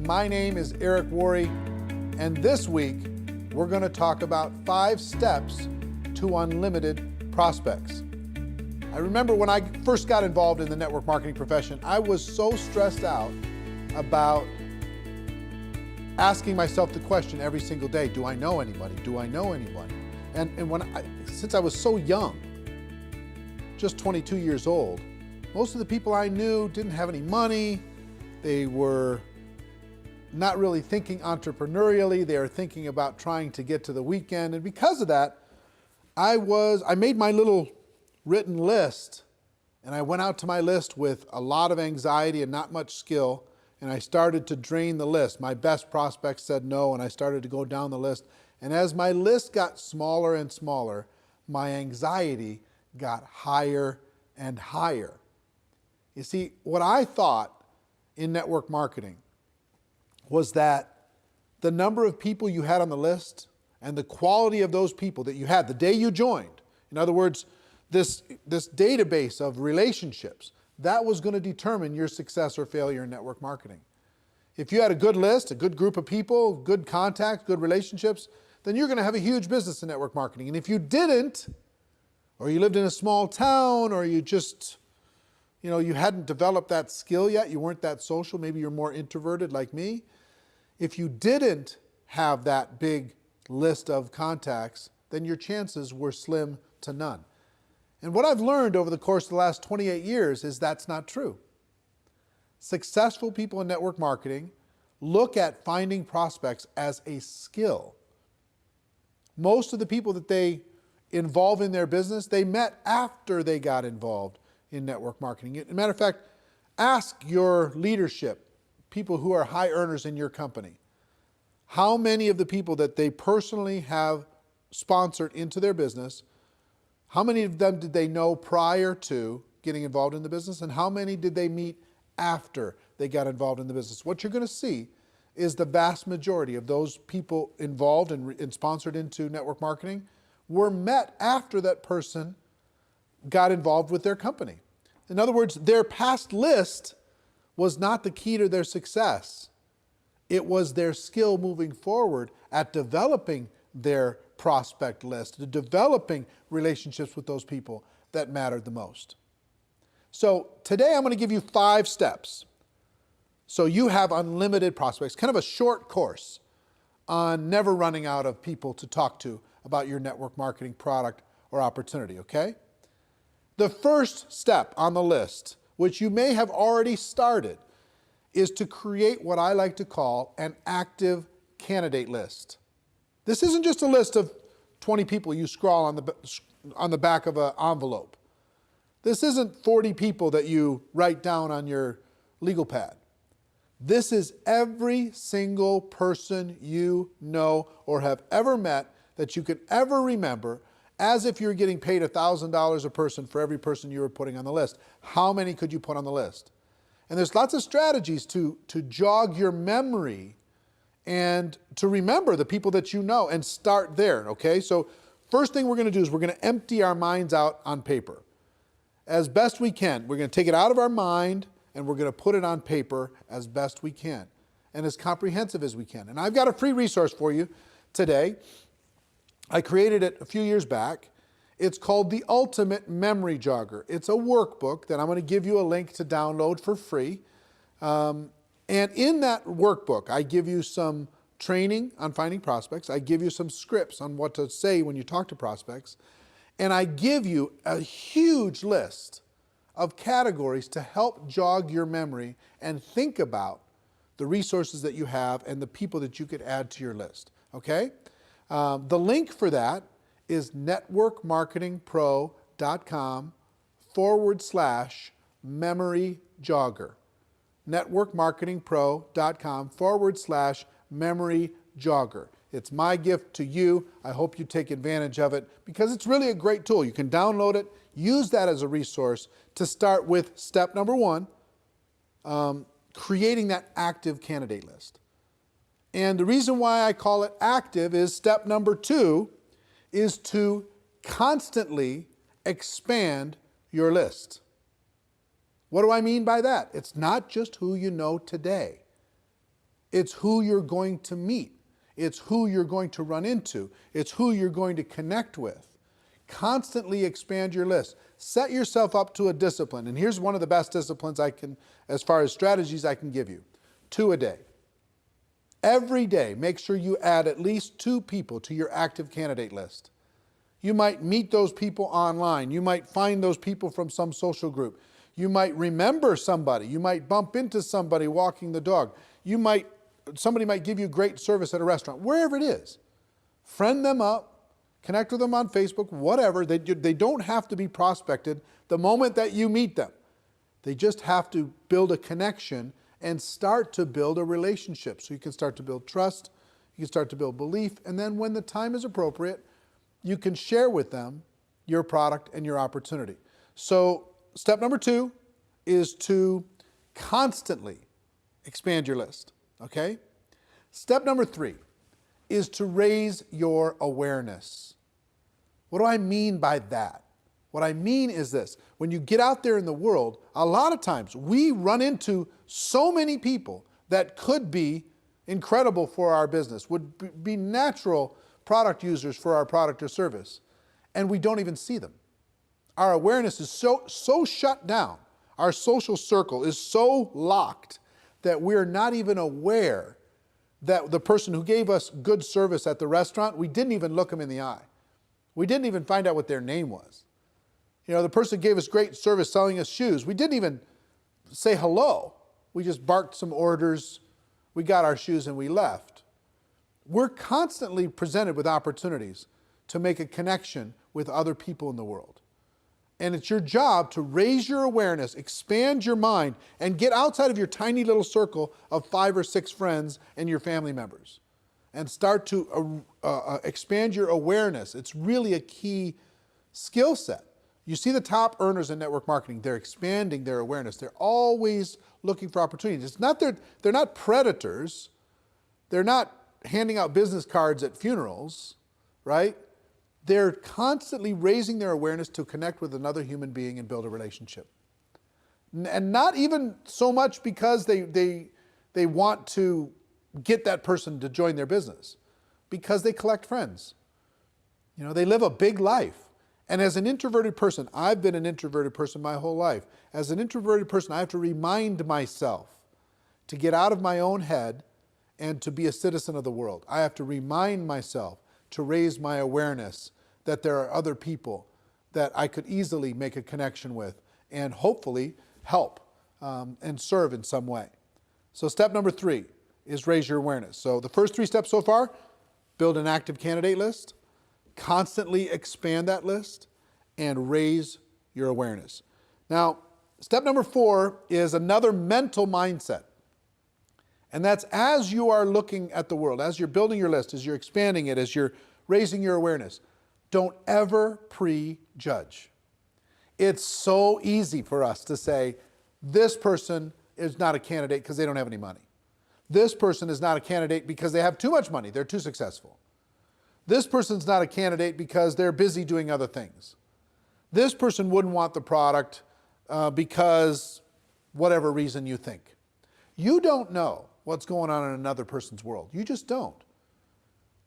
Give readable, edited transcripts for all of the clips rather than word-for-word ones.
My name is Eric Worre, and this week we're going to talk about 5 steps to unlimited prospects. I remember when I first got involved in the network marketing profession, I was so stressed out about asking myself the question every single day, do I know anybody? Do I know anyone? And since I was so young, just 22 years old, most of the people I knew didn't have any money. They were not really thinking entrepreneurially. They were thinking about trying to get to the weekend. And because of that, I made my little written list, and I went out to my list with a lot of anxiety and not much skill, and I started to drain the list. My best prospects said no, and I started to go down the list. And as my list got smaller and smaller, my anxiety got higher and higher. You see, what I thought in network marketing was that the number of people you had on the list and the quality of those people that you had the day you joined, in other words, this database of relationships, that was going to determine your success or failure in network marketing. If you had a good list, a good group of people, good contacts, good relationships, then you're going to have a huge business in network marketing. And if you didn't, or you lived in a small town, or you just, you hadn't developed that skill yet, you weren't that social, maybe you're more introverted like me. If you didn't have that big list of contacts, then your chances were slim to none. And what I've learned over the course of the last 28 years is that's not true. Successful people in network marketing look at finding prospects as a skill. Most of the people that they involve in their business, they met after they got involved in network marketing. As a matter of fact, ask your leadership, people who are high earners in your company, how many of the people that they personally have sponsored into their business, how many of them did they know prior to getting involved in the business, and how many did they meet after they got involved in the business? What you're going to see is the vast majority of those people involved and sponsored into network marketing were met after that person got involved with their company. In other words, their past list was not the key to their success. It was their skill moving forward at developing their prospect list, to developing relationships with those people that mattered the most. So today I'm going to give you 5 steps so you have unlimited prospects, kind of a short course on never running out of people to talk to about your network marketing product or opportunity, okay? The first step on the list, which you may have already started, is to create what I like to call an active candidate list. This isn't just a list of 20 people you scrawl on the back of an envelope. This isn't 40 people that you write down on your legal pad. This is every single person you know or have ever met that you could ever remember, as if you're getting paid $1,000 a person for every person you were putting on the list. How many could you put on the list? And there's lots of strategies to jog your memory and to remember the people that you know and start there, okay? So first thing we're going to do is we're going to empty our minds out on paper. As best we can, we're going to take it out of our mind and we're going to put it on paper as best we can and as comprehensive as we can. And I've got a free resource for you today. I created it a few years back. It's called the Ultimate Memory Jogger. It's a workbook that I'm going to give you a link to download for free. And in that workbook, I give you some training on finding prospects. I give you some scripts on what to say when you talk to prospects. And I give you a huge list of categories to help jog your memory and think about the resources that you have and the people that you could add to your list, okay? The link for that is networkmarketingpro.com/memory jogger. networkmarketingpro.com/memory jogger. It's my gift to you. I hope you take advantage of it because it's really a great tool. You can download it, use that as a resource to start with step number 1, creating that active candidate list. And the reason why I call it active is step number 2 is to constantly expand your list. What do I mean by that? It's not just who you know today. It's who you're going to meet. It's who you're going to run into. It's who you're going to connect with. Constantly expand your list. Set yourself up to a discipline. And here's one of the best disciplines I can, as far as strategies I can give you. 2 a day. Every day, make sure you add at least 2 people to your active candidate list. You might meet those people online. You might find those people from some social group. You might remember somebody. You might bump into somebody walking the dog. Somebody might give you great service at a restaurant, wherever it is. Friend them up, connect with them on Facebook, whatever. They don't have to be prospected the moment that you meet them. They just have to build a connection and start to build a relationship. So you can start to build trust, you can start to build belief, and then when the time is appropriate, you can share with them your product and your opportunity. So step number 2 is to constantly expand your list, okay? Step number 3 is to raise your awareness. What do I mean by that? What I mean is this: when you get out there in the world, a lot of times we run into so many people that could be incredible for our business, would be natural product users for our product or service, and we don't even see them. Our awareness is so shut down. Our social circle is so locked that we're not even aware that the person who gave us good service at the restaurant, we didn't even look them in the eye. We didn't even find out what their name was. You know, the person gave us great service selling us shoes. We didn't even say hello. We just barked some orders. We got our shoes and we left. We're constantly presented with opportunities to make a connection with other people in the world. And it's your job to raise your awareness, expand your mind, and get outside of your tiny little circle of 5 or 6 friends and your family members. And start to expand your awareness. It's really a key skill set. You see the top earners in network marketing, they're expanding their awareness. They're always looking for opportunities. It's not they're not predators. They're not handing out business cards at funerals, right? They're constantly raising their awareness to connect with another human being and build a relationship. And not even so much because they want to get that person to join their business, because they collect friends. You know, they live a big life. And as an introverted person, I've been an introverted person my whole life. As an introverted person, I have to remind myself to get out of my own head and to be a citizen of the world. I have to remind myself to raise my awareness that there are other people that I could easily make a connection with and hopefully help and serve in some way. So step number 3 is raise your awareness. So the first 3 steps so far: build an active candidate list, constantly expand that list, and raise your awareness. Now, step number 4 is another mental mindset. And that's, as you are looking at the world, as you're building your list, as you're expanding it, as you're raising your awareness, don't ever prejudge. It's so easy for us to say, this person is not a candidate because they don't have any money. This person is not a candidate because they have too much money, they're too successful. This person's not a candidate because they're busy doing other things. This person wouldn't want the product because whatever reason you think. You don't know what's going on in another person's world. You just don't.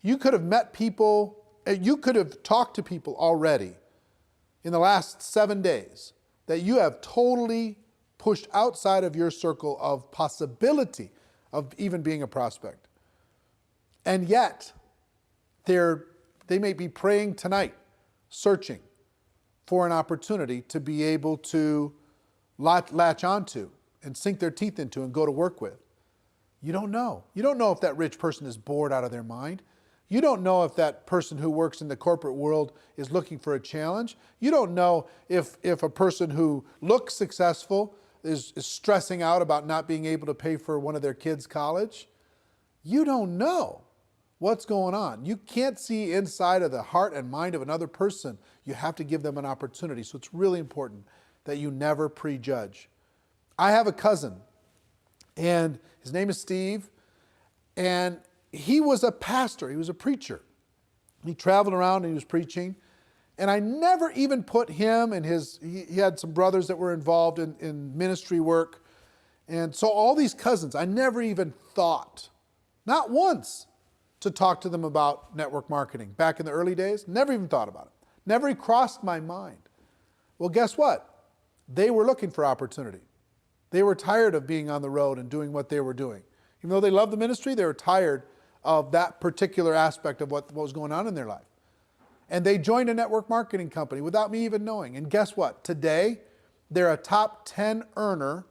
You could have met people, you could have talked to people already in the last 7 days that you have totally pushed outside of your circle of possibility of even being a prospect. And yet, they may be praying tonight, searching for an opportunity to be able to latch onto and sink their teeth into and go to work with. You don't know. You don't know if that rich person is bored out of their mind. You don't know if that person who works in the corporate world is looking for a challenge. You don't know if a person who looks successful is stressing out about not being able to pay for one of their kids' college. You don't know what's going on. You can't see inside of the heart and mind of another person. You have to give them an opportunity. So it's really important that you never prejudge. I have a cousin, and his name is Steve, and he was a pastor. He was a preacher. He traveled around and he was preaching. And I never even put him and he had some brothers that were involved in ministry work. And so all these cousins, I never even thought Not once to talk to them about network marketing. Back in the early days, never even thought about it. Never even crossed my mind. Well, guess what? They were looking for opportunity. They were tired of being on the road and doing what they were doing. Even though they loved the ministry, they were tired of that particular aspect of what was going on in their life. And they joined a network marketing company without me even knowing. And guess what? Today, they're a top 10 earner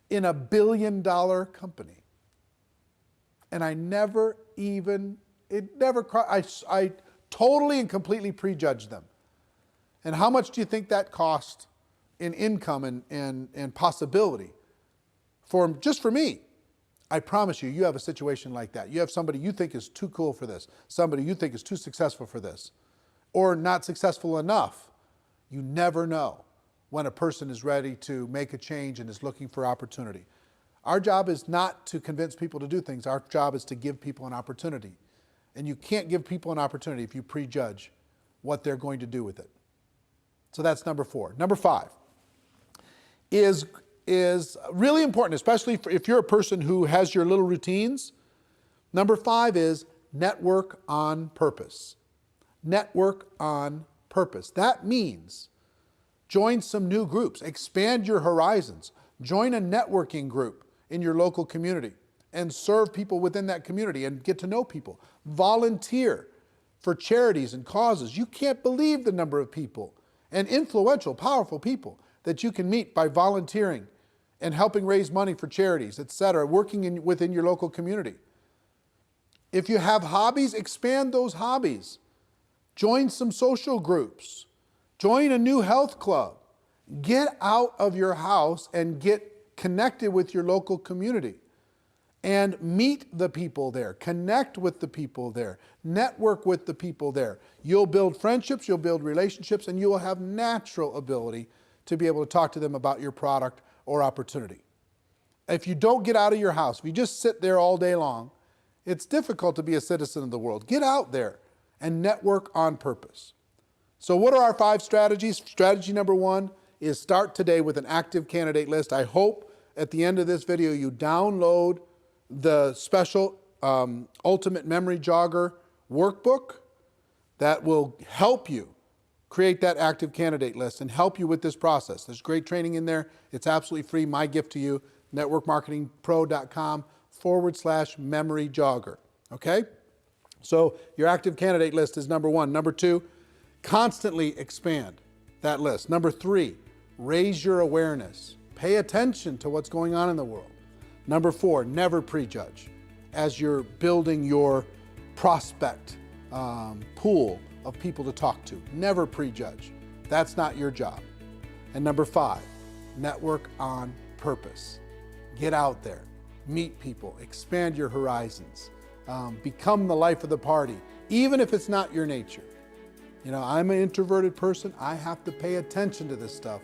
in a $1 billion company. And I totally and completely prejudged them. And how much do you think that cost in income and possibility? Just for me, I promise you, you have a situation like that. You have somebody you think is too cool for this, somebody you think is too successful for this, or not successful enough. You never know when a person is ready to make a change and is looking for opportunity. Our job is not to convince people to do things. Our job is to give people an opportunity. And you can't give people an opportunity if you prejudge what they're going to do with it. So that's number 4. Number 5 is really important, especially if you're a person who has your little routines. Number 5 is network on purpose. Network on purpose. That means join some new groups, expand your horizons, join a networking group in your local community and serve people within that community and get to know people. Volunteer for charities and causes. You can't believe the number of people and influential, powerful people that you can meet by volunteering and helping raise money for charities, etc., working within your local community. If you have hobbies, expand those hobbies. Join some social groups. Join a new health club. Get out of your house and get connected with your local community and meet the people there, connect with the people there, network with the people there. You'll build friendships, you'll build relationships, and you will have natural ability to be able to talk to them about your product or opportunity. If you don't get out of your house, if you just sit there all day long, it's difficult to be a citizen of the world. Get out there and network on purpose. So what are our 5 strategies? Strategy number 1 is start today with an active candidate list. I hope at the end of this video you download the special Ultimate Memory Jogger workbook that will help you create that active candidate list and help you with this process. There's great training in there. It's absolutely free. My gift to you, networkmarketingpro.com/memory jogger. Okay? So your active candidate list is number 1. Number 2, constantly expand that list. Number 3, raise your awareness. Pay attention to what's going on in the world. Number 4, never prejudge as you're building your prospect pool of people to talk to. Never prejudge. That's not your job. And number 5, network on purpose. Get out there, meet people, expand your horizons, become the life of the party, even if it's not your nature. You know, I'm an introverted person. I have to pay attention to this stuff.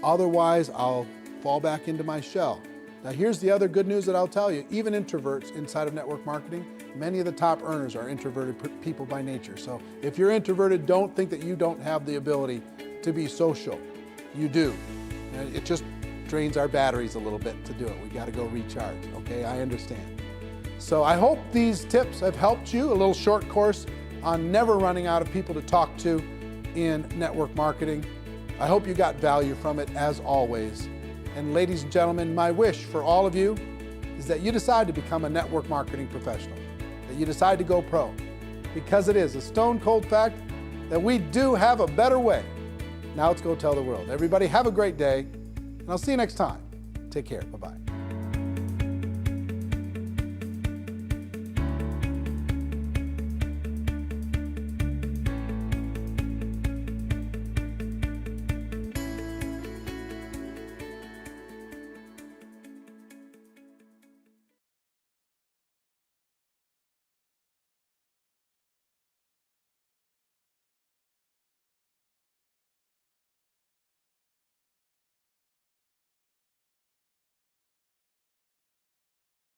Otherwise, I'll fall back into my shell. Now, here's the other good news that I'll tell you. Even introverts inside of network marketing, many of the top earners are introverted people by nature. So if you're introverted, don't think that you don't have the ability to be social. You do. And it just drains our batteries a little bit to do it. We got to go recharge, okay? I understand. So I hope these tips have helped you. A little short course on never running out of people to talk to in network marketing. I hope you got value from it, as always. And ladies and gentlemen, my wish for all of you is that you decide to become a network marketing professional, that you decide to go pro, because it is a stone cold fact that we do have a better way. Now let's go tell the world. Everybody have a great day, and I'll see you next time. Take care. Bye-bye.